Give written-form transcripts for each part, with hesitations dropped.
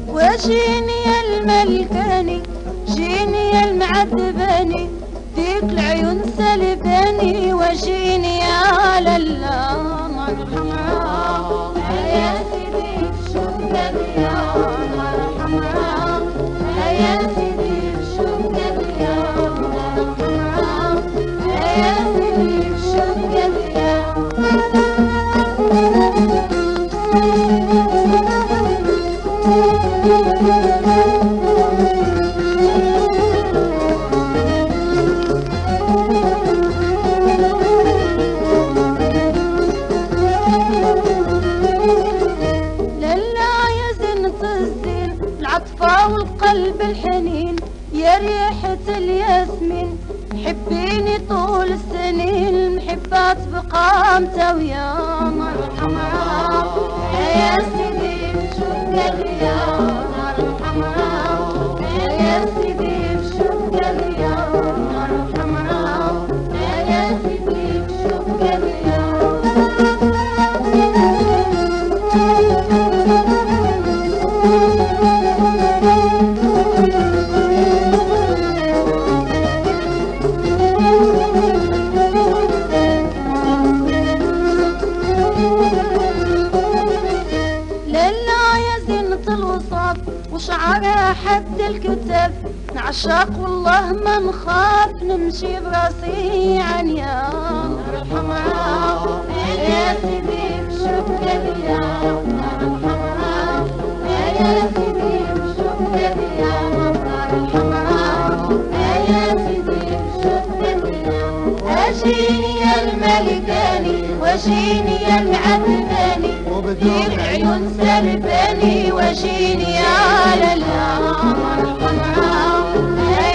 وجيني يا الملكاني جيني يا المعذباني ديك العيون سلباني وجيني يا لالا نار الحمراء يا سيدي شوف قدي يا نار الحمراء يا سيدي شوف قدي يا نار الحمراء يا سيدي شوف قدي يا والقلب الحنين يا ريحة الياسمين حبيني طول السنين المحبة تبقى متاوية نار الحمراء يا سيدي شوف قلبي يا نار الحمراء يا سيدي شوف قلبي يا نار الحمراء يا سيدي شوف قلبي يا وشعرها حد الكتاب نعشق والله ما نخاف نمشي براسي عنيا نار الحمراء يا سيدي شوف قلبي يا نار الحمراء يا سيدي شوف قلبي يا نار الحمراء يا سيدي شوف قلبي يا أجيني يا الملكاني وجيني يا المعذباني وديك العيون سلباني وجيني يا لالا نار الحمراء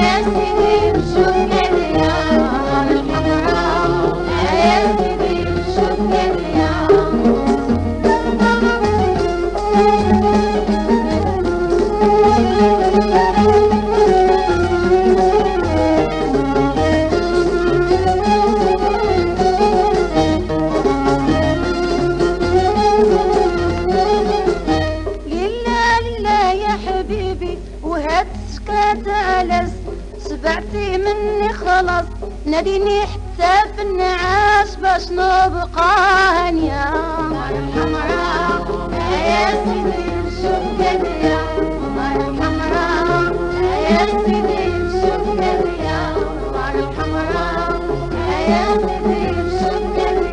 يا سيدي شوف قلبي يا نار الحمراء يا سيدي شوف قلبي يا تعلس سبعتي مني خلاص ناديني حتى في النعاس باش نبقى هانية نار الحمراء يا سيدي شوف قلبي يا نار الحمراء يا سيدي شوف قلبي يا نار الحمراء يا سيدي شوف قلبي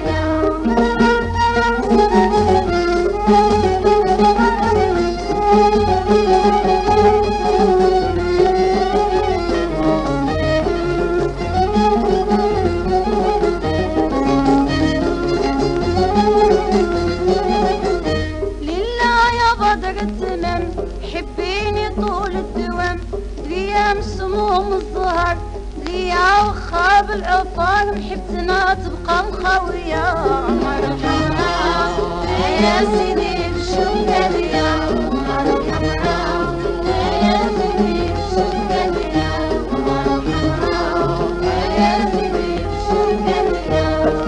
حبيني طول الدوام ليام سموم الزهر ليا وخاب العطار محبتنا تبقى مخاوية نار الحمراء يا سيدي شوف قلبي يا نار الحمراء يا سيدي شوف قلبي يا نار الحمراء يا سيدي شوف قلبي يا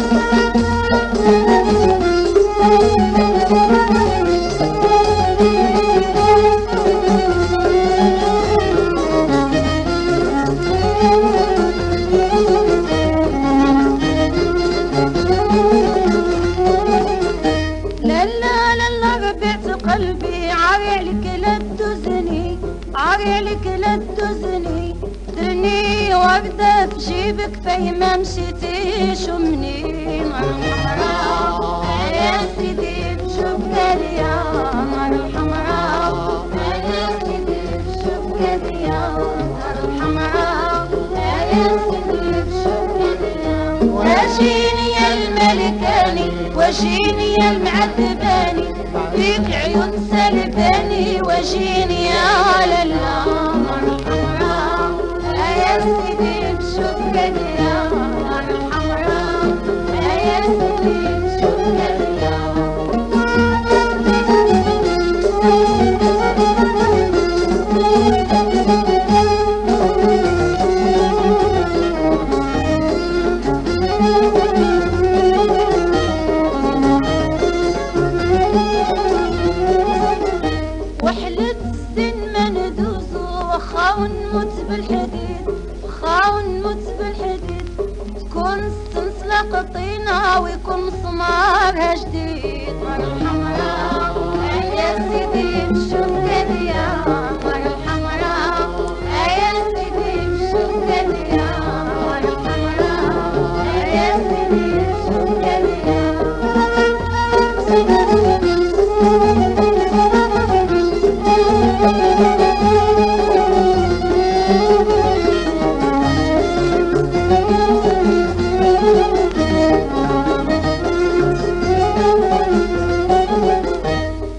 قلبي عريلك لا تدوزني عريلك لا تدوزني درني وردة في جيبك فهما مشيتيش ومني نار الحمراء يا سيدي شوف قلبي يا نار الحمراء يا سيدي شوف قلبي يا نار الحمراء يا سيدي شوف قلبي يا وجيني يا الملك وجيني يا المعذباني فيك عيون سلباني وجيني يا للنار الحمراء يا سيدي بشوف يا نار الحمراء يا سيدي بشوف وحلت السن ما ندوزو وخا ونموت بالحديد وخا ونموت بالحديد تكون السلسلة قطينة ويكون مسمارها جديد نار الحمراء يا سيدي بشوف يا نار الحمراء يا سيدي بشوف يا نار الحمراء يا سيدي بشوف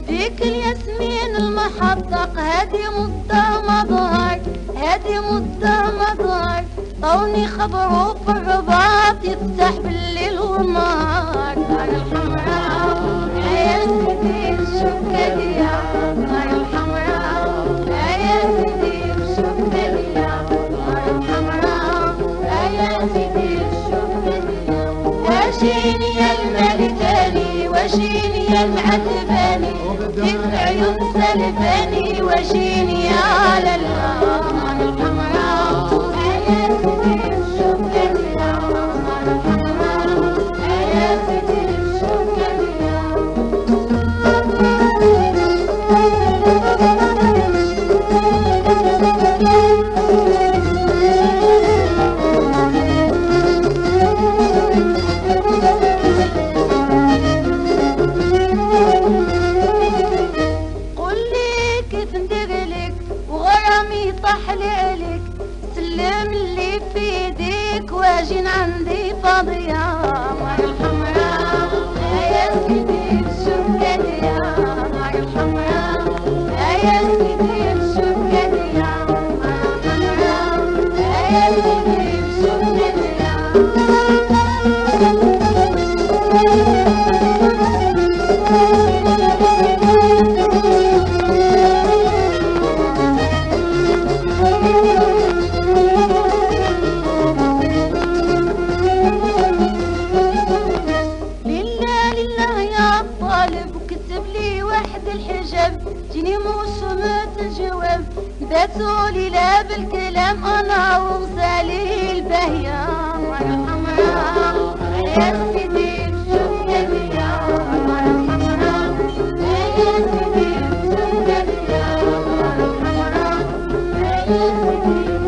ديك الياسمين المحطق هادي مدة مظهر هادي مدة مظهر طوني خبرو في الرباط يفتح بالليل والنهار نار الحمراء يا سيدي بشوف يا نار الحمراء يا سيدي بشوف يا نار الحمراء يا سيدي بشوف وجيني يا الملكاني وجيني يا المعذباني فيك عيون سلباني وجيني يا للنار الحمراء يا سيدي بشوف يا نار الحمراء يا سيدي بشوف طحلي عليك سلم اللي في يديك واجين عندي فاضية نار الحمراء يا سيدي بشوف يا نار الحمراء يا سيدي بشوف يا نار الحمراء يا سيدي بشوف جيني موسومة الجواب باتولي لا بالكلام انا وغزالي البهية نار الحمراء يا سيدي بشوف يا نار الحمراء يا سيدي بشوف يا نار الحمراء يا سيدي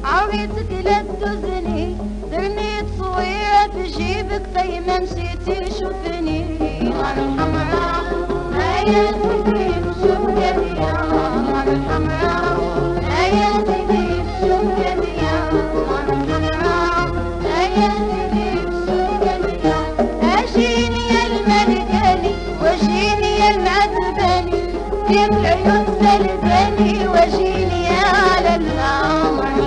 عويتك لا تدوزني درني تصويرة بجيبك زي ما مشيتي شوفني نار الحمراء يا سيدي بشوف يا نار الحمراء يا سيدي بشوف يا نار الحمراء يا سيدي بشوف اجيني يا الملكاني وجيني يا المعذباني فيك العيون سلباني وجيني يا للنار